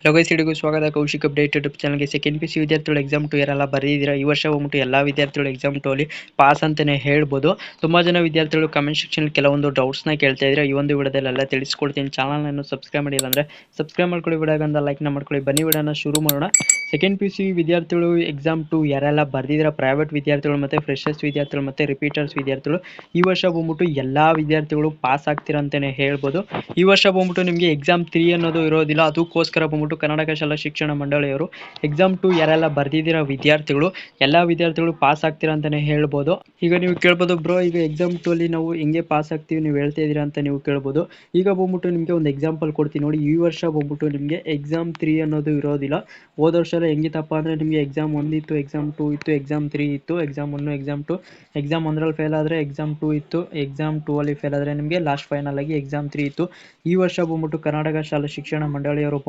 Hello guys, ಎಲ್ಲರಿಗೂ ಸ್ವಾಗತ. Kaushik update YouTube ಚಾನಲ್ಗೆ. ಸೆಕೆಂಡ್ ಪಿ ಸಿ ವಿದ್ಯಾರ್ಥಿಗಳು ಎಕ್ಸಾಮ್ 2 ಯಾರೆಲ್ಲ ಬರೆದಿದ್ದೀರಾ, ಈ ವರ್ಷ ಹೋಗ್ಬಿಟ್ಟು ಎಲ್ಲ ವಿದ್ಯಾರ್ಥಿಗಳು ಎಕ್ಸಾಮ್ 2 ಅಲ್ಲಿ ಪಾಸ್ ಅಂತಲೇ ಹೇಳ್ಬೋದು. ತುಂಬ ಜನ ವಿದ್ಯಾರ್ಥಿಗಳು ಕಮೆಂಟ್ ಸೆಕ್ಷನ್ ಕೆಲವೊಂದು ಡೌಟ್ಸ್ನ ಕೇಳ್ತಾ ಇದ್ರೆ ಈ ಒಂದು ವಿಡಿಯೋದಲ್ಲೆಲ್ಲ ತಿಳಿಸ್ಕೊಡ್ತೀನಿ. ಚಾನಲ್ನ ಸಬ್ಸ್ಕ್ರೈಬ್ ಮಾಡಿಲ್ಲ ಅಂದರೆ ಸಬ್ಸ್ಕ್ರೈಬ್ ಮಾಡ್ಕೊಳ್ಳಿ, ವಿಡಿಯೋಗಂದ ಲೈಕ್ನ ಮಾಡ್ಕೊಳ್ಳಿ. ಬನ್ನಿ ವಿಡಿಯೋನ ಶುರು ಮಾಡೋಣ. ಸೆಕೆಂಡ್ ಪಿ ಸಿ ವಿದ್ಯಾರ್ಥಿಗಳು ಎಕ್ಸಾಮ್ 2 ಯಾರೆಲ್ಲ ಬರೆದಿದ್ದೀರಾ, ಪ್ರೈವೇಟ್ ವಿದ್ಯಾರ್ಥಿಗಳು ಮತ್ತು ಫ್ರೆಶರ್ಸ್ ವಿದ್ಯಾರ್ಥಿಗಳು ಮತ್ತು ರಿಪೀಟರ್ಸ್ ವಿದ್ಯಾರ್ಥಿಗಳು, ಈ ವರ್ಷ ಬಂದ್ಬಿಟ್ಟು ಎಲ್ಲ ವಿದ್ಯಾರ್ಥಿಗಳು ಪಾಸ್ ಆಗ್ತೀರಾ ಅಂತಲೇ ಹೇಳ್ಬೋದು. ಈ ವರ್ಷ ಬಂದ್ಬಿಟ್ಟು ನಿಮಗೆ ಎಕ್ಸಾಮ್ 3 ಅನ್ನೋದು ಇರೋದಿಲ್ಲ. ಅದಕ್ಕೋಸ್ಕರ ಬಂದ್ಬಿಟ್ಟು ಕರ್ನಾಟಕ ಶಾಲಾ ಶಿಕ್ಷಣ ಮಂಡಳಿಯವರು ಎಕ್ಸಾಮ್ 2 ಯಾರೆಲ್ಲ ಬರ್ದಿದ್ದೀರಾ ವಿದ್ಯಾರ್ಥಿಗಳು, ಎಲ್ಲ ವಿದ್ಯಾರ್ಥಿಗಳು ಪಾಸ್ ಆಗ್ತೀರಾ ಅಂತಾನೆ ಹೇಳ್ಬೋದು. ಈಗ ನೀವು ಕೇಳ್ಬೋದು, ಬ್ರೋ ಈಗ ಎಕ್ಸಾಮ್ 2 ಅಲ್ಲಿ ನಾವು ಹೆಂಗೆ ಪಾಸ್ ಆಗ್ತೀವಿ ನೀವು ಹೇಳ್ತಾ ಇದ್ದೀರಾ ಅಂತ ನೀವು ಕೇಳ್ಬೋದು. ಈಗ ಬಂದ್ಬಿಟ್ಟು ನಿಮಗೆ ಒಂದು ಎಕ್ಸಾಂಪಲ್ ಕೊಡ್ತೀನಿ ನೋಡಿ. ಈ ವರ್ಷ ಬಂದ್ಬಿಟ್ಟು ನಿಮಗೆ ಎಕ್ಸಾಮ್ 3 ಅನ್ನೋದು ಇರೋದಿಲ್ಲ. ಹೋದ ವರ್ಷ ಎಲ್ಲ ಹೆಂಗಿತ್ತಪ್ಪ ಅಂದರೆ ನಿಮಗೆ ಎಕ್ಸಾಮ್ 1 ಇತ್ತು, ಎಕ್ಸಾಮ್ 2 ಇತ್ತು, ಎಕ್ಸಾಮ್ 3 ಇತ್ತು, ಎಕ್ಸಾಮ್ 1 ಎಕ್ಸಾಮ್ 2, ಎಕ್ಸಾಮ್ 1ರಲ್ಲಿ ಫೇಲ್ ಆದರೆ ಎಕ್ಸಾಮ್ 2 ಇತ್ತು, ಎಕ್ಸಾಮ್ 2 ಅಲ್ಲಿ ಫೇಲ್ ಆದರೆ ನಿಮಗೆ ಲಾಸ್ಟ್ ಫೈನಲ್ ಆಗಿ ಎಕ್ಸಾಮ್ 3 ಇತ್ತು. ಈ ವರ್ಷ ಬಂದ್ಬಿಟ್ಟು ಕರ್ನಾಟಕ ಶಾಲಾ ಶಿಕ್ಷಣ ಮಂಡಳಿಯವರು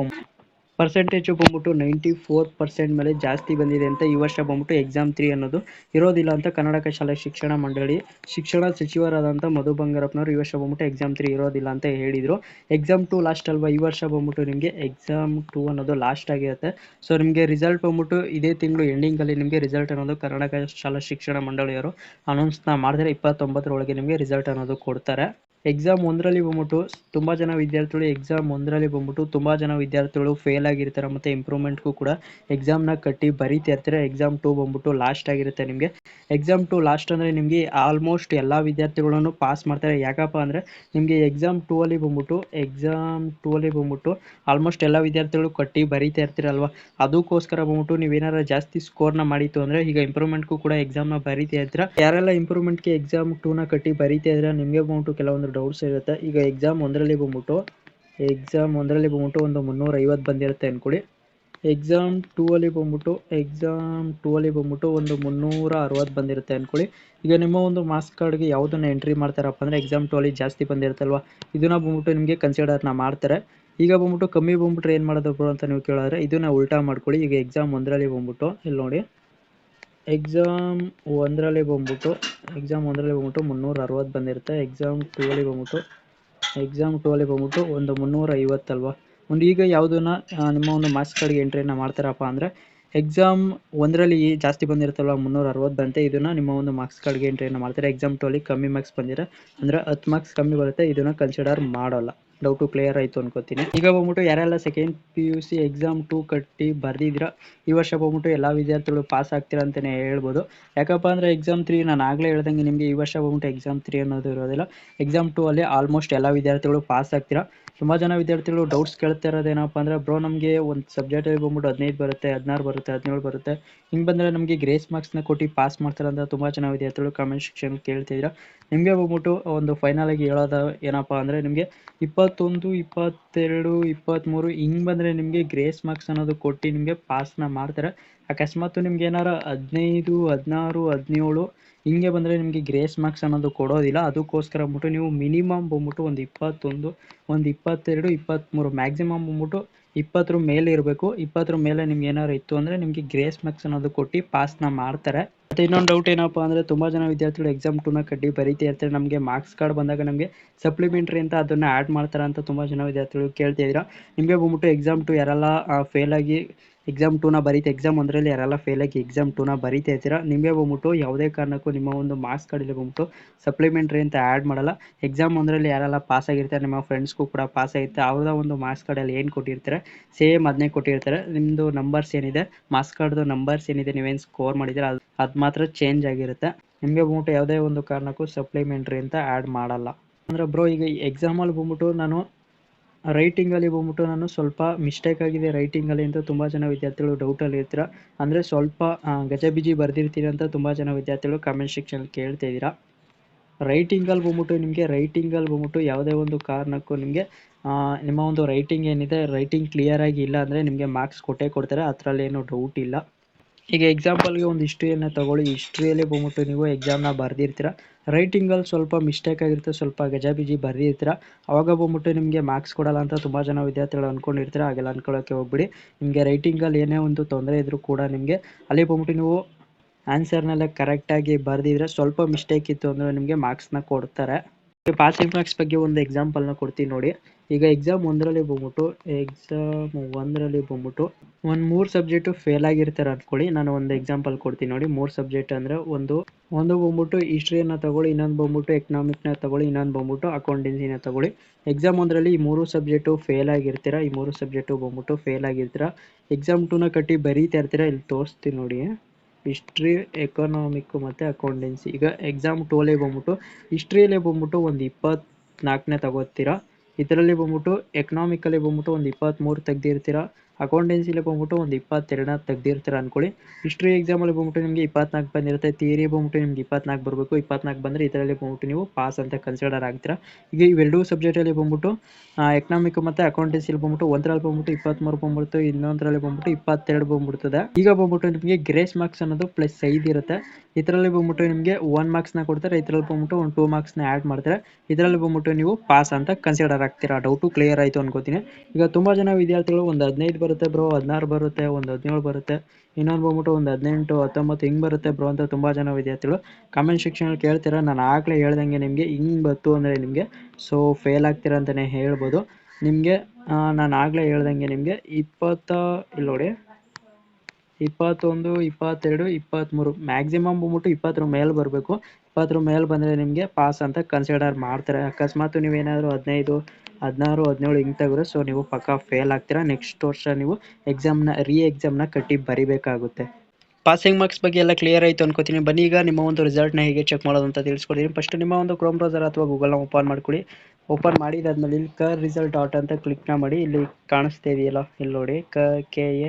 ಪರ್ಸೆಂಟೇಜು ಬಂದ್ಬಿಟ್ಟು 94% ಮೇಲೆ ಜಾಸ್ತಿ ಬಂದಿದೆ ಅಂತ ಈ ವರ್ಷ ಬಂದ್ಬಿಟ್ಟು ಎಕ್ಸಾಮ್ 3 ಅನ್ನೋದು ಇರೋದಿಲ್ಲ ಅಂತ ಕರ್ನಾಟಕ ಶಾಲಾ ಶಿಕ್ಷಣ ಮಂಡಳಿ ಶಿಕ್ಷಣ ಸಚಿವರಾದಂಥ ಮಧು ಬಂಗಾರಪ್ಪನವರು ಈ ವರ್ಷ ಬಂದ್ಬಿಟ್ಟು ಎಕ್ಸಾಮ್ 3 ಇರೋದಿಲ್ಲ ಅಂತ ಹೇಳಿದರು. ಎಕ್ಸಾಮ್ 2 ಲಾಸ್ಟ್ ಅಲ್ವಾ, ಈ ವರ್ಷ ಬಂದ್ಬಿಟ್ಟು ನಿಮಗೆ ಎಕ್ಸಾಮ್ 2 ಅನ್ನೋದು ಲಾಸ್ಟ್ ಆಗಿರುತ್ತೆ. ಸೊ ನಿಮಗೆ ರಿಸಲ್ಟ್ ಬಂದ್ಬಿಟ್ಟು ಇದೇ ತಿಂಗಳು ಎಂಡಿಂಗಲ್ಲಿ ನಿಮಗೆ ರಿಸಲ್ಟ್ ಅನ್ನೋದು ಕರ್ನಾಟಕ ಶಾಲಾ ಶಿಕ್ಷಣ ಮಂಡಳಿಯವರು ಅನೌನ್ಸ್ನ ಮಾಡಿದ್ರೆ 29ರೊಳಗೆ ನಿಮಗೆ ರಿಸಲ್ಟ್ ಅನ್ನೋದು ಕೊಡ್ತಾರೆ. ಎಕ್ಸಾಮ್ 1ರಲ್ಲಿ ಬಂದ್ಬಿಟ್ಟು ತುಂಬ ಜನ ವಿದ್ಯಾರ್ಥಿಗಳು ಫೇಲ್ ಆಗಿರ್ತಾರೆ ಮತ್ತು ಇಂಪ್ರೂವ್ಮೆಂಟ್ಗೂ ಕೂಡ ಎಕ್ಸಾಮ್ನ ಕಟ್ಟಿ ಬರೀತಾ ಇರ್ತಾರೆ. ಎಕ್ಸಾಮ್ 2 ಬಂದ್ಬಿಟ್ಟು ಲಾಸ್ಟ್ ಆಗಿರುತ್ತೆ ನಿಮಗೆ. ಎಕ್ಸಾಮ್ 2 ಲಾಸ್ಟ್ ಅಂದರೆ ನಿಮಗೆ ಆಲ್ಮೋಸ್ಟ್ ಎಲ್ಲ ವಿದ್ಯಾರ್ಥಿಗಳನ್ನು ಪಾಸ್ ಮಾಡ್ತಾರೆ. ಯಾಕಪ್ಪ ಅಂದರೆ ನಿಮಗೆ ಎಕ್ಸಾಮ್ 2 ಅಲ್ಲಿ ಬಂದ್ಬಿಟ್ಟು ಆಲ್ಮೋಸ್ಟ್ ಎಲ್ಲ ವಿದ್ಯಾರ್ಥಿಗಳು ಕಟ್ಟಿ ಬರೀತಾ ಇರ್ತೀರಲ್ವ, ಅದಕ್ಕೋಸ್ಕರ ಬಂದ್ಬಿಟ್ಟು ನೀವೇನಾರ ಜಾಸ್ತಿ ಸ್ಕೋರ್ನ ಮಾಡಿತ್ತು ಅಂದರೆ ಈಗ ಇಂಪ್ರೂವ್ಮೆಂಟ್ಗೂ ಕೂಡ ಎಕ್ಸಾಮ್ನ ಬರೀತಾ ಇರ್ತೀರ. ಯಾರೆಲ್ಲ ಇಂಪ್ರೂವ್ಮೆಂಟ್ಗೆ ಎಕ್ಸಾಮ್ 2ನ ಕಟ್ಟಿ ಬರೀತಾ ಇದ್ರೆ ನಿಮಗೆ ಬಂದ್ಬಿಟ್ಟು ಕೆಲವೊಂದು ಡೌಟ್ಸ್ ಇರುತ್ತೆ. ಈಗ ಎಕ್ಸಾಮ್ 1ರಲ್ಲಿ ಬಂದ್ಬಿಟ್ಟು ಒಂದು 350 ಬಂದಿರುತ್ತೆ ಅಂದ್ಕೊಳ್ಳಿ. ಎಕ್ಸಾಮ್ 2 ಅಲ್ಲಿ ಬಂದ್ಬಿಟ್ಟು ಒಂದು 360 ಬಂದಿರುತ್ತೆ ಅಂದ್ಕೊಳ್ಳಿ. ಈಗ ನಿಮ್ಮ ಒಂದು ಮಾರ್ಕ್ಸ್ ಕಾರ್ಡ್ಗೆ ಯಾವುದನ್ನು ಎಂಟ್ರಿ ಮಾಡ್ತಾರಪ್ಪ ಅಂದರೆ ಎಕ್ಸಾಮ್ 2 ಅಲ್ಲಿ ಜಾಸ್ತಿ ಬಂದಿರುತ್ತಲ್ವ, ಇದನ್ನ ಬಂದ್ಬಿಟ್ಟು ನಿಮಗೆ ಕನ್ಸಿಡರ್ನ ಮಾಡ್ತಾರೆ. ಈಗ ಬಂದ್ಬಿಟ್ಟು ಕಮ್ಮಿ ಬಂದ್ಬಿಟ್ರೆ ಏನು ಮಾಡೋದು ಬ್ರೋ ಅಂತ ನೀವು ಕೇಳಿದ್ರೆ ಇದನ್ನ ಉಲ್ಟಾ ಮಾಡ್ಕೊಳ್ಳಿ. ಈಗ ಎಕ್ಸಾಮ್ 1ರಲ್ಲಿ ಬಂದ್ಬಿಟ್ಟು ಇಲ್ಲಿ ನೋಡಿ, ಎಕ್ಸಾಮ್ 1ರಲ್ಲಿ ಬಂದ್ಬಿಟ್ಟು 360 ಬಂದಿರುತ್ತೆ. ಎಕ್ಸಾಮ್ 2 ಅಲ್ಲಿ ಬಂದ್ಬಿಟ್ಟು ಒಂದು 350 ಅಲ್ವಾ. ಈಗ ಯಾವುದನ್ನ ನಿಮ್ಮ ಒಂದು ಮಾರ್ಕ್ಸ್ ಕಾರ್ಡ್ಗೆ ಎಂಟ್ರಿನ ಮಾಡ್ತಾರಪ್ಪ ಅಂದರೆ ಎಕ್ಸಾಮ್ 1ರಲ್ಲಿ ಜಾಸ್ತಿ ಬಂದಿರುತ್ತಲ್ವ 360 ಬಂತೆ, ಇದನ್ನು ನಿಮ್ಮ ಒಂದು ಮಾರ್ಕ್ಸ್ ಕಾರ್ಡ್ಗೆ ಎಂಟ್ರಿನ ಮಾಡ್ತಾರೆ. ಎಕ್ಸಾಮ್ 2 ಅಲ್ಲಿ ಕಮ್ಮಿ ಮಾರ್ಕ್ಸ್ ಬಂದಿರ ಅಂದರೆ 10 ಮಾರ್ಕ್ಸ್ ಕಮ್ಮಿ ಬರುತ್ತೆ, ಇದನ್ನು ಕನ್ಸಿಡರ್ ಮಾಡೋಲ್ಲ. ಡೌಟು ಕ್ಲಿಯರ್ ಆಯಿತು ಅನ್ಕೋತೀನಿ. ಈಗ ಬಂದ್ಬಿಟ್ಟು ಯಾರೆಲ್ಲ ಸೆಕೆಂಡ್ PUC ಎಕ್ಸಾಮ್ 2 ಕಟ್ಟಿ ಬರ್ದಿದ್ದೀರಾ, ಈ ವರ್ಷ ಬಂದ್ಬಿಟ್ಟು ಎಲ್ಲ ವಿದ್ಯಾರ್ಥಿಗಳು ಪಾಸ್ ಆಗ್ತೀರಾ ಅಂತಲೇ ಹೇಳ್ಬೋದು. ಯಾಕಪ್ಪ ಅಂದರೆ ಎಕ್ಸಾಮ್ 3 ನಾನು ಆಗಲೇ ಹೇಳ್ದಂಗೆ ನಿಮಗೆ ಈ ವರ್ಷ ಬಂದ್ಬಿಟ್ಟು ಎಕ್ಸಾಮ್ 3 ಅನ್ನೋದು ಇರೋದಿಲ್ಲ. ಎಕ್ಸಾಮ್ 2 ಅಲ್ಲಿ ಆಲ್ಮೋಸ್ಟ್ ಎಲ್ಲ ವಿದ್ಯಾರ್ಥಿಗಳು ಪಾಸ್ ಆಗ್ತೀರಾ. ತುಂಬ ಜನ ವಿದ್ಯಾರ್ಥಿಗಳು ಡೌಟ್ಸ್ ಕೇಳ್ತಾ ಇರೋದೇನಪ್ಪ ಅಂದರೆ, ಬ್ರೋ ನಮಗೆ ಒಂದು ಸಬ್ಜೆಕ್ಟಲ್ಲಿ ಬಂದ್ಬಿಟ್ಟು 15 ಬರುತ್ತೆ, 16 ಬರುತ್ತೆ, 17 ಬರುತ್ತೆ, ಹಿಂಗೆ ಬಂದರೆ ನಮಗೆ ಗ್ರೇಸ್ ಮಾರ್ಕ್ಸ್ನ ಕೊಟ್ಟು ಪಾಸ್ ಮಾಡ್ತಾರೆ ಅಂತ ತುಂಬ ಜನ ವಿದ್ಯಾರ್ಥಿಗಳು ಕಮೆಂಟ್ ಸೆಕ್ಷನ್ ಕೇಳ್ತಿದ್ದೀರಾ. ನಿಮಗೆ ಬಂದ್ಬಿಟ್ಟು ಒಂದು ಫೈನಲ್ ಆಗಿ ಹೇಳೋದು ಏನಪ್ಪ ಅಂದರೆ ನಿಮಗೆ 21, 22, 23 ಹಿಂಗೆ ಬಂದರೆ ನಿಮಗೆ ಗ್ರೇಸ್ ಮಾರ್ಕ್ಸ್ ಅನ್ನೋದು ಕೊಟ್ಟು ನಿಮಗೆ ಪಾಸ್ನ ಮಾಡ್ತಾರೆ. ಅಕಸ್ಮಾತ್ ನಿಮ್ಗೆ ಏನಾರ 15, 16, 17 ಹಿಂಗೆ ಬಂದರೆ ನಿಮಗೆ ಗ್ರೇಸ್ ಮಾರ್ಕ್ಸ್ ಅನ್ನೋದು ಕೊಡೋದಿಲ್ಲ. ಅದಕ್ಕೋಸ್ಕರ ಬಂದ್ಬಿಟ್ಟು ನೀವು ಮಿನಿಮಮ್ ಬಂದ್ಬಿಟ್ಟು ಒಂದು 21, ಒಂದು 22, 23 ಮ್ಯಾಕ್ಸಿಮಮ್ ಬಂದ್ಬಿಟ್ಟು 20 ಮೇಲೆ ಇರಬೇಕು. 20 ಮೇಲೆ ನಿಮ್ಗೆ ಏನಾರು ಇತ್ತು ಅಂದರೆ ನಿಮಗೆ ಗ್ರೇಸ್ ಮಾರ್ಕ್ಸ್ ಅನ್ನೋದು ಕೊಟ್ಟು ಪಾಸ್ನ ಮಾಡ್ತಾರೆ. ಮತ್ತು ಇನ್ನೊಂದು ಡೌಟ್ ಏನಪ್ಪ ಅಂದರೆ ತುಂಬ ಜನ ವಿದ್ಯಾರ್ಥಿಗಳು ಎಕ್ಸಾಮ್ 2ನ ಕಟ್ಟಿ ಬರೀತಾ ಇರ್ತಾರೆ. ನಮಗೆ ಮಾರ್ಕ್ಸ್ ಕಾರ್ಡ್ ಬಂದಾಗ ನಮಗೆ ಸಪ್ಲಿಮೆಂಟ್ರಿ ಅಂತ ಅದನ್ನು ಆ್ಯಡ್ ಮಾಡ್ತಾರೆ ಅಂತ ತುಂಬ ಜನ ವಿದ್ಯಾರ್ಥಿಗಳು ಕೇಳ್ತಿದ್ದೀರಾ. ನಿಮಗೆ ಬಂದ್ಬಿಟ್ಟು ಎಕ್ಸಾಮ್ 2 ಯಾರೆಲ್ಲ ಫೇಲಾಗಿ ಎಕ್ಸಾಮ್ 2ನ ಬರೀತಾ, ಎಕ್ಸಾಮ್ 1ರಲ್ಲಿ ಯಾರೆಲ್ಲ ಫೇಲಾಗಿ ಎಕ್ಸಾಮ್ 2ನ ಬರೀತಾ ಇರ್ತೀರಾ, ನಿಮಗೆ ಬಂದ್ಬಿಟ್ಟು ಯಾವುದೇ ಕಾರಣಕ್ಕೂ ನಿಮ್ಮ ಒಂದು ಮಾರ್ಕ್ಸ್ ಕಾರ್ಡಲ್ಲಿ ಬಂದ್ಬಿಟ್ಟು ಸಪ್ಲಿಮೆಂಟ್ರಿ ಅಂತ ಆ್ಯಡ್ ಮಾಡಲ್ಲ. ಎಕ್ಸಾಮ್ 1ರಲ್ಲಿ ಯಾರೆಲ್ಲ ಪಾಸ್ ಆಗಿರ್ತಾರೆ, ನಿಮ್ಮ ಫ್ರೆಂಡ್ಸ್ಗೂ ಕೂಡ ಪಾಸ್ ಆಗಿರುತ್ತೆ, ಅವ್ರದ್ದು ಒಂದು ಮಾರ್ಕ್ಸ್ ಕಾರ್ಡಲ್ಲಿ ಏನು ಕೊಟ್ಟಿರ್ತಾರೆ ಸೇಮ್ ಅದನ್ನೇ ಕೊಟ್ಟಿರ್ತಾರೆ. ನಿಮ್ಮದು ನಂಬರ್ಸ್ ಏನಿದೆ, ಮಾರ್ಕ್ಸ್ ಕಾರ್ಡ್ದು ನಂಬರ್ಸ್ ಏನಿದೆ, ನೀವೇನು ಸ್ಕೋರ್ ಮಾಡಿದ್ದೀರ ಅದು ಮಾತ್ರ ಚೇಂಜ್ ಆಗಿರುತ್ತೆ. ನಿಮಗೆ ಬಂದ್ಬಿಟ್ಟು ಯಾವುದೇ ಒಂದು ಕಾರಣಕ್ಕೂ ಸಪ್ಲಿಮೆಂಟ್ರಿ ಅಂತ ಆ್ಯಡ್ ಮಾಡಲ್ಲ. ಅಂದರೆ ಬ್ರೋ ಈಗ ಎಕ್ಸಾಮಲ್ಲಿ ಬಂದ್ಬಿಟ್ಟು ರೈಟಿಂಗಲ್ಲಿ ಬಂದ್ಬಿಟ್ಟು ನಾನು ಸ್ವಲ್ಪ ಮಿಸ್ಟೇಕ್ ಆಗಿದೆ ರೈಟಿಂಗಲ್ಲಿ ಅಂತ ತುಂಬ ಜನ ವಿದ್ಯಾರ್ಥಿಗಳು ಡೌಟಲ್ಲಿ ಇರ್ತೀರ. ಅಂದರೆ ಸ್ವಲ್ಪ ಗಜಬಿಜಿ ಬರೆದಿರ್ತೀರ ಅಂತ ತುಂಬ ಜನ ವಿದ್ಯಾರ್ಥಿಗಳು ಕಮೆಂಟ್ ಸೆಕ್ಷನಲ್ಲಿ ಕೇಳ್ತಾ ಇದ್ದೀರಾ. ರೈಟಿಂಗಲ್ಲಿ ಬಂದ್ಬಿಟ್ಟು ಯಾವುದೇ ಒಂದು ಕಾರಣಕ್ಕೂ ನಿಮಗೆ ನಿಮ್ಮ ಒಂದು ರೈಟಿಂಗ್ ಏನಿದೆ, ರೈಟಿಂಗ್ ಕ್ಲಿಯರಾಗಿ ಇಲ್ಲ ಅಂದರೆ ನಿಮಗೆ ಮಾರ್ಕ್ಸ್ ಕೊಟ್ಟೇ ಕೊಡ್ತಾರೆ, ಅದರಲ್ಲಿ ಏನೂ ಡೌಟ್ ಇಲ್ಲ. ಈಗ ಎಕ್ಸಾಂಪಲ್ಗೆ ಒಂದು ಹಿಸ್ಟ್ರಿಯನ್ನು ತಗೊಳ್ಳಿ. ಹಿಸ್ಟ್ರಿಯಲ್ಲಿ ಬಂದ್ಬಿಟ್ಟು ನೀವು ಎಕ್ಸಾಮ್ನ ಬರೆದಿರ್ತೀರ, ರೈಟಿಂಗಲ್ಲಿ ಸ್ವಲ್ಪ ಮಿಸ್ಟೇಕ್ ಆಗಿರುತ್ತೆ, ಸ್ವಲ್ಪ ಗಜಬಿಜಿ ಬರೆದಿರ್ತೀರ, ಅವಾಗ ಬಂದ್ಬಿಟ್ಟು ನಿಮಗೆ ಮಾರ್ಕ್ಸ್ ಕೊಡಲ್ಲ ಅಂತ ತುಂಬ ಜನ ವಿದ್ಯಾರ್ಥಿಗಳು ಅಂದ್ಕೊಂಡಿರ್ತೀರ. ಹಾಗೆಲ್ಲ ಅಂದ್ಕೊಳ್ಳೋಕ್ಕೆ ಹೋಗ್ಬಿಡಿ. ನಿಮಗೆ ರೈಟಿಂಗಲ್ಲಿ ಏನೇ ಒಂದು ತೊಂದರೆ ಇದ್ದರೂ ಕೂಡ ನಿಮಗೆ ಅಲ್ಲಿ ಬಂದ್ಬಿಟ್ಟು ನೀವು ಆನ್ಸರ್ನೆಲ್ಲ ಕರೆಕ್ಟಾಗಿ ಬರೆದಿದ್ರೆ, ಸ್ವಲ್ಪ ಮಿಸ್ಟೇಕ್ ಇತ್ತು ಅಂದರೆ ನಿಮಗೆ ಮಾರ್ಕ್ಸ್ನ ಕೊಡ್ತಾರೆ. ಪಾಸಿಂಗ್ ಮಾರ್ಕ್ಸ್ ಬಗ್ಗೆ ಒಂದು ಎಕ್ಸಾಂಪಲ್ನ ಕೊಡ್ತೀನಿ ನೋಡಿ. ಈಗ ಎಕ್ಸಾಮ್ ಒಂದರಲ್ಲಿ ಬಂದ್ಬಿಟ್ಟು ಒಂದು 3 ಸಬ್ಜೆಕ್ಟು ಫೇಲ್ ಆಗಿರ್ತಾರೆ ಅಂದ್ಕೊಳ್ಳಿ. ನಾನು ಒಂದು ಎಕ್ಸಾಂಪಲ್ ಕೊಡ್ತೀನಿ ನೋಡಿ. 3 ಸಬ್ಜೆಕ್ಟ್ ಅಂದರೆ ಒಂದು ಬಂದ್ಬಿಟ್ಟು ಹಿಸ್ಟ್ರಿಯನ್ನು ತಗೊಳ್ಳಿ, ಇನ್ನೊಂದು ಬಂದ್ಬಿಟ್ಟು ಎಕನಾಮಿಕ್ನ ತಗೊಳ್ಳಿ, ಇನ್ನೊಂದು ಬಂದ್ಬಿಟ್ಟು ಅಕೌಂಟೆನ್ಸಿನ ತಗೊಳ್ಳಿ. ಎಕ್ಸಾಮ್ ಒಂದರಲ್ಲಿ ಈ 3 ಸಬ್ಜೆಕ್ಟು ಫೇಲ್ ಆಗಿರ್ತೀರಾ. ಈ 3 ಸಬ್ಜೆಕ್ಟು ಬಂದ್ಬಿಟ್ಟು ಫೇಲ್ ಆಗಿರ್ತೀರಾ. ಎಕ್ಸಾಮ್ 2ನ ಕಟ್ಟಿ ಬರೀತಾ ಇರ್ತೀರಾ. ಇಲ್ಲಿ ತೋರಿಸ್ತೀನಿ ನೋಡಿ, ಹಿಸ್ಟ್ರಿ, ಎಕನಾಮಿಕ್ ಮತ್ತು ಅಕೌಂಟೆನ್ಸಿ. ಈಗ ಎಕ್ಸಾಮ್ 2ಅಲ್ಲಿ ಬಂದ್ಬಿಟ್ಟು ಹಿಸ್ಟ್ರಿಯಲ್ಲೇ ಬಂದ್ಬಿಟ್ಟು ಒಂದು 24ನೇ ತಗೋತೀರಾ. ಇದರಲ್ಲಿ ಬಂದ್ಬಿಟ್ಟು ಎಕನಾಮಿಕಲ್ಲಿ ಬಂದ್ಬಿಟ್ಟು ಒಂದು 23 ತೆಗ್ದಿರ್ತೀರಾ. ಅಕೌಂಟೆನ್ಸಿಲಿ ಬಂದ್ಬಿಟ್ಟು ಒಂದು 22ನ ತೆಗ್ದಿರ್ತೀರ ಅಂದ್ಕೊಳ್ಳಿ. ಹಿಸ್ಟ್ರಿ ಎಕ್ಸಾಮಲ್ಲಿ ಬಂದ್ಬಿಟ್ಟು ನಿಮಗೆ 24 ಬಂದಿರುತ್ತೆ. ಥಿಯರಿ ಬಂದ್ಬಿಟ್ಟು ನಿಮ್ಗೆ 24 ಬರಬೇಕು. 24 ಬಂದರೆ ಇದರಲ್ಲಿ ಬಂದ್ಬಿಟ್ಟು ನೀವು ಪಾಸ್ ಅಂತ ಕನ್ಸಿಡರ್ ಆಗ್ತೀರಾ. ಈಗ ಇವೆರಡೂ ಸಬ್ಜೆಕ್ಟಲ್ಲಿ ಬಂದ್ಬಿಟ್ಟು ಎಕನಾಮಿಕ್ ಮತ್ತು ಅಕೌಂಟೆನ್ಸಿಲಿ ಬಂದ್ಬಿಟ್ಟು ಒಂದರಲ್ಲಿ ಬಂದ್ಬಿಟ್ಟು 23 ಬಂದ್ಬಿಡ್ತು, ಇನ್ನೊಂದರಲ್ಲಿ ಬಂದ್ಬಿಟ್ಟು 22 ಬಂದ್ಬಿಡ್ತದೆ. ಈಗ ಬಂದ್ಬಿಟ್ಟು ನಿಮಗೆ ಗ್ರೇಸ್ ಮಾರ್ಕ್ಸ್ ಅನ್ನೋದು +5 ಇರುತ್ತೆ. ಇದರಲ್ಲಿ ಬಂದ್ಬಿಟ್ಟು ನಿಮಗೆ 1 ಮಾರ್ಕ್ಸ್ನ ಕೊಡ್ತಾರೆ. ಇದರಲ್ಲಿ ಬಂದ್ಬಿಟ್ಟು ಒಂದು 2 ಮಾರ್ಕ್ಸ್ನ ಆ್ಯಡ್ ಮಾಡ್ತಾರೆ. ಇದರಲ್ಲಿ ಬಂದ್ಬಿಟ್ಟು ನೀವು ಪಾಸ್ ಅಂತ ಕನ್ಸಿಡರ್ ಆಗ್ತೀರಾ. ಡೌಟು ಕ್ಲಿಯರ್ ಆಯಿತು ಅನ್ಕೋತೀನಿ. ಈಗ ತುಂಬ ಜನ ವಿದ್ಯಾರ್ಥಿಗಳು ಒಂದು 15 ಬರುತ್ತೆ ಬ್ರೋ, 16 ಬರುತ್ತೆ, ಒಂದು 17 ಬರುತ್ತೆ, ಇನ್ನೊಂದು ಬಂದ್ಬಿಟ್ಟು ಒಂದು 18, 19 ಹಿಂಗೆ ಬರುತ್ತೆ ಬ್ರೋ ಅಂತ ತುಂಬ ಜನ ವಿದ್ಯಾರ್ಥಿಗಳು ಕಮೆಂಟ್ ಸೆಕ್ಷನಲ್ಲಿ ಕೇಳ್ತೀರಾ. ನಾನು ಆಗಲೇ ಹೇಳ್ದಂಗೆ ನಿಮಗೆ ಹಿಂಗೆ ಬಂತು ಅಂದರೆ ನಿಮಗೆ ಸೊ ಫೇಲ್ ಆಗ್ತೀರಾ ಅಂತಲೇ ಹೇಳ್ಬೋದು. ನಿಮಗೆ ನಾನು ಆಗಲೇ ಹೇಳ್ದಂಗೆ ನಿಮಗೆ 20 ನೋಡಿ 21, 22, 23 ಮ್ಯಾಕ್ಸಿಮಮ್ ಬಂದ್ಬಿಟ್ಟು 20 ಮೇಲೆ ಬರಬೇಕು. 20 ಮೇಲೆ ಬಂದರೆ ನಿಮಗೆ ಪಾಸ್ ಅಂತ ಕನ್ಸಿಡರ್ ಮಾಡ್ತಾರೆ. ಅಕಸ್ಮಾತ್ ನೀವೇನಾದರೂ 15, 16, 17 ಹಿಂಗೆ ತೆಗೆದ್ರೆ ಸೊ ನೀವು ಪಕ್ಕಾ ಫೇಲ್ ಆಗ್ತೀರಾ. ನೆಕ್ಸ್ಟ್ ವರ್ಷ ನೀವು ಎಕ್ಸಾಮ್ನ ಕಟ್ಟಿ ಬರಿಬೇಕಾಗುತ್ತೆ. ಪಾಸಿಂಗ್ ಮಾರ್ಕ್ಸ್ ಬಗ್ಗೆ ಎಲ್ಲ ಕ್ಲಿಯರ್ ಆಯಿತು ಅನ್ಕೋತೀನಿ. ಬನ್ನಿ ಈಗ ನಿಮ್ಮ ಒಂದು ರಿಸಲ್ಟ್ನ ಹೇಗೆ ಚೆಕ್ ಮಾಡೋದು ಅಂತ ತಿಳಿಸ್ಕೊಡ್ತೀನಿ. ಫಸ್ಟ್ ನಿಮ್ಮ ಒಂದು ಕ್ರೋಮ್ ಬ್ರೌಸರ್ ಅಥವಾ ಗೂಗಲ್ನ ಓಪನ್ ಮಾಡ್ಕೊಳ್ಳಿ. ಓಪನ್ ಮಾಡಿದಾದ್ಮೇಲೆ ಇಲ್ಲಿ KRResult ಅಂತ ಕ್ಲಿಕ್ನ ಮಾಡಿ. ಇಲ್ಲಿ ಕಾಣಿಸ್ತಾ ಇದೆಯಲ್ಲ, ಇಲ್ಲಿ ನೋಡಿ KARRE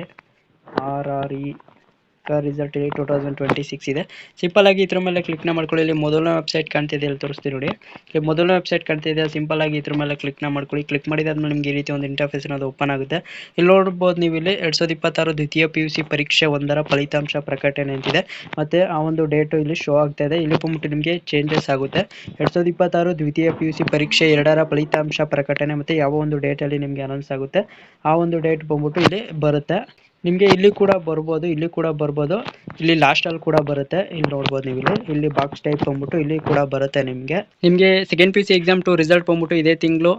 ರಿಸಲ್ಟ್ 2026 ಇದೆ. ಸಿಂಪಲ್ ಆಗಿ ಇದ್ರ ಮೇಲೆ ಕ್ಲಿಕ್ನ ಮಾಡ್ಕೊಳ್ಳಿ. ಇಲ್ಲಿ ಮೊದಲನೇ ವೆಬ್ಸೈಟ್ ಕಾಣ್ತಿದೆ, ಇಲ್ಲಿ ತೋರಿಸ್ತೀನಿ ನೋಡಿ. ಇಲ್ಲಿ ಮೊದಲನೇ ವೆಬ್ಸೈಟ್ ಕಾಣ್ತಿದೆ. ಸಿಂಪಲ್ ಆಗಿ ಇದ್ರ ಮೇಲೆ ಕ್ಲಿಕ್ನ ಮಾಡ್ಕೊಳ್ಳಿ. ಕ್ಲಿಕ್ ಮಾಡಿದಾದ್ಮೇಲೆ ನಿಮಗೆ ಈ ರೀತಿ ಒಂದು ಇಂಟರ್ಫೇಸ್ ಅನ್ನೋದು ಓಪನ್ ಆಗುತ್ತೆ. ಇಲ್ಲಿ ನೋಡ್ಬೋದು ನೀವು ಇಲ್ಲಿ 2026 ದ್ವಿತೀಯ PUC ಪರೀಕ್ಷೆ 1ರ ಫಲಿತಾಂಶ ಪ್ರಕಟಣೆ ಅಂತಿದೆ. ಮತ್ತೆ ಆ ಒಂದು ಡೇಟು ಇಲ್ಲಿ ಶೋ ಆಗ್ತಾ ಇದೆ. ಇಲ್ಲಿ ಬಂದ್ಬಿಟ್ಟು ನಿಮಗೆ ಚೇಂಜಸ್ ಆಗುತ್ತೆ. 2026 ದ್ವಿತೀಯ PUC ಪರೀಕ್ಷೆ 2ರ ಫಲಿತಾಂಶ ಪ್ರಕಟಣೆ ಮತ್ತೆ ಯಾವ ಒಂದು ಡೇಟಲ್ಲಿ ನಿಮಗೆ ಅನೌನ್ಸ್ ಆಗುತ್ತೆ ಆ ಒಂದು ಡೇಟ್ ಬಂದ್ಬಿಟ್ಟು ಇಲ್ಲಿ ಬರುತ್ತೆ. ನಿಮಗೆ ಇಲ್ಲಿ ಕೂಡ ಬರ್ಬೋದು, ಇಲ್ಲಿ ಲಾಸ್ಟಲ್ಲಿ ಕೂಡ ಬರುತ್ತೆ. ಇಲ್ಲಿ ನೋಡ್ಬೋದು ನೀವು ಇಲ್ಲಿ ಬಾಕ್ಸ್ ಟೈಪ್ ಬಂದ್ಬಿಟ್ಟು ಇಲ್ಲಿ ಕೂಡ ಬರುತ್ತೆ. ನಿಮಗೆ ಸೆಕೆಂಡ್ PUC ಎಕ್ಸಾಮ್ 2 ರಿಸಲ್ಟ್ ಬಂದ್ಬಿಟ್ಟು ಇದೇ ತಿಂಗಳು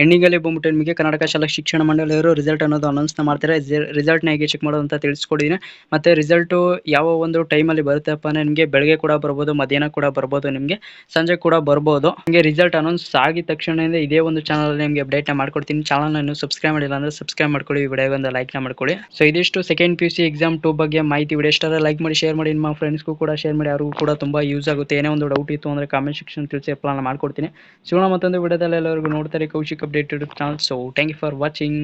ಎಂಡಿಂಗಲ್ಲಿ ಬಂದ್ಬಿಟ್ಟು ನಿಮಗೆ ಕರ್ನಾಟಕ ಶಾಲಾ ಶಿಕ್ಷಣ ಮಂಡಳಿಯವರು ರಿಸಲ್ಟ್ ಅನ್ನೋದು ಅನೌನ್ಸ್ನ ಮಾಡ್ತಾರೆ. ರಿಸಲ್ಟ್ನ ಹೇಗೆ ಚೆಕ್ ಮಾಡೋದು ಅಂತ ತಿಳಿಸ್ಕೊಡಿದ್ದೀನಿ. ಮತ್ತು ರಿಸಲ್ಟು ಯಾವ ಒಂದು ಟೈಮಲ್ಲಿ ಬರುತ್ತಪ್ಪ ಅಂದರೆ ನಿಮಗೆ ಬೆಳಗ್ಗೆ ಕೂಡ ಬರ್ಬೋದು, ಮಧ್ಯಾಹ್ನ ಕೂಡ ಬರ್ಬೋದು, ನಿಮಗೆ ಸಂಜೆ ಕೂಡ ಬರ್ಬೋದು. ನಿಮಗೆ ರಿಸಲ್ಟ್ ಅನೌನ್ಸ್ ಆಗಿದ ತಕ್ಷಣದಿಂದ ಇದೇ ಒಂದು ಚಾನಲಲ್ಲಿ ನಿಮಗೆ ಅಪ್ಡೇಟ್ನ ಮಾಡ್ಕೊಡ್ತೀನಿ. ಚಾನಲ್ನ ಇನ್ನೂ ಸಬ್ಸ್ಕ್ರೈಬ್ ಮಾಡಿಲ್ಲ ಅಂದರೆ ಸಬ್ಸ್ಕ್ರೈಬ್ ಮಾಡ್ಕೊಳ್ಳಿ, ವಿಡಿಯೋಗೆ ಒಂದು ಲೈಕ್ನ ಮಾಡ್ಕೊಳ್ಳಿ. ಸೊ ಇದಿಷ್ಟು ಸೆಕೆಂಡ್ PUC ಎಕ್ಸಾಮ್ 2 ಬಗ್ಗೆ ಮಾಹಿತಿ. ವಿಡಿಯೋ ಇಷ್ಟ ಲೈಕ್ ಮಾಡಿ, ಶೇರ್ ಮಾಡಿ, ನಿಮ್ಮ ಫ್ರೆಂಡ್ಸ್ಗೂ ಕೂಡ ಶೇರ್ ಮಾಡಿ, ಅವ್ರಿಗೂ ಕೂಡ ತುಂಬ ಯೂಸ್ ಆಗುತ್ತೆ. ಏನೇ ಒಂದು ಡೌಟ್ ಇತ್ತು ಅಂದರೆ ಕಾಮೆಂಟ್ ಸೆಕ್ಷನ್ ತಿಳಿಸಿ, ಅಪ್ಲೈ ಮಾಡ್ಕೊಡ್ತೀನಿ. ಸಿಗೋಣ ಮತ್ತೊಂದು ವಿಡಿಯೋದಲ್ಲಿ. ಎಲ್ಲರಿಗೂ ನೋಡ್ತಾರೆ Kaushik updated channel. So thank you for watching.